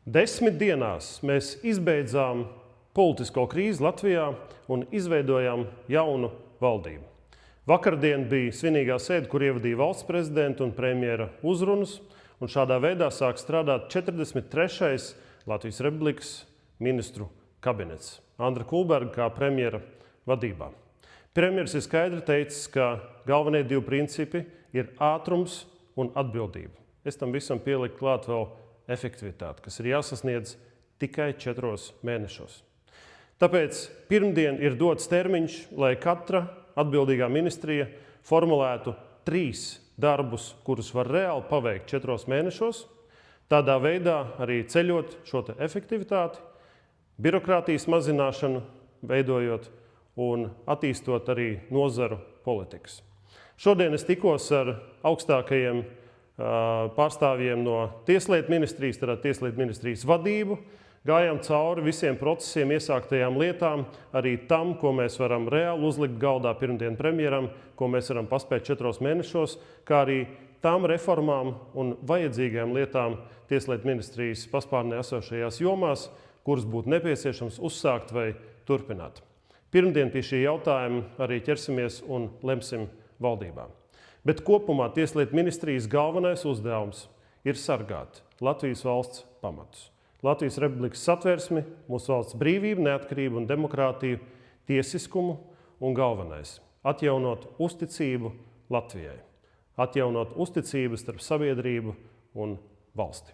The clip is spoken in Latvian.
10 dienās mēs izbeidzām politisko krīzi Latvijā un izveidojām jaunu valdību. Vakardien bija svinīgā sēde, kur ievadīja valsts prezidenta un premjera uzrunas, un šādā veidā sāk strādāt 43. Latvijas Republikas ministru kabinets Andra Kulberga kā premjera vadībā. Premjeras ir skaidri teicis, ka galvenie divi principi ir ātrums un atbildība. Es tam visam pieliku klāt vēl efektivitāti, kas ir jāsasniedz tikai 4 mēnešos. Tāpēc pirmdien ir dots termiņš, lai katra atbildīgā ministrija formulētu 3 darbus, kurus var reāli paveikt 4 mēnešos, tādā veidā arī ceļot šo efektivitāti, birokrātijas mazināšanu, veidojot un attīstot arī nozaru politikas. Šodien es tikos ar augstākajiem pārstāvjiem no Tieslietu ministrijas, tātad Tieslietu ministrijas vadību, gājām cauri visiem procesiem, iesāktajām lietām, arī tam, ko mēs varam reāli uzlikt galdā pirmdien premjeram, ko mēs varam paspēt 4 mēnešos, kā arī tām reformām un vajadzīgajām lietām Tieslietu ministrijas paspārnē esošajās jomās, kuras būtu nepieciešams uzsākt vai turpināt. Pirmdien pie šī jautājuma arī ķersimies un lemsim valdībā. Bet kopumā Tieslietu ministrijas galvenais uzdevums ir sargāt Latvijas valsts pamatus. Latvijas Republikas satversmi, mūsu valsts brīvību, neatkarību un demokrātiju, tiesiskumu un galvenais – atjaunot uzticību Latvijai, atjaunot uzticību starp sabiedrību un valsti.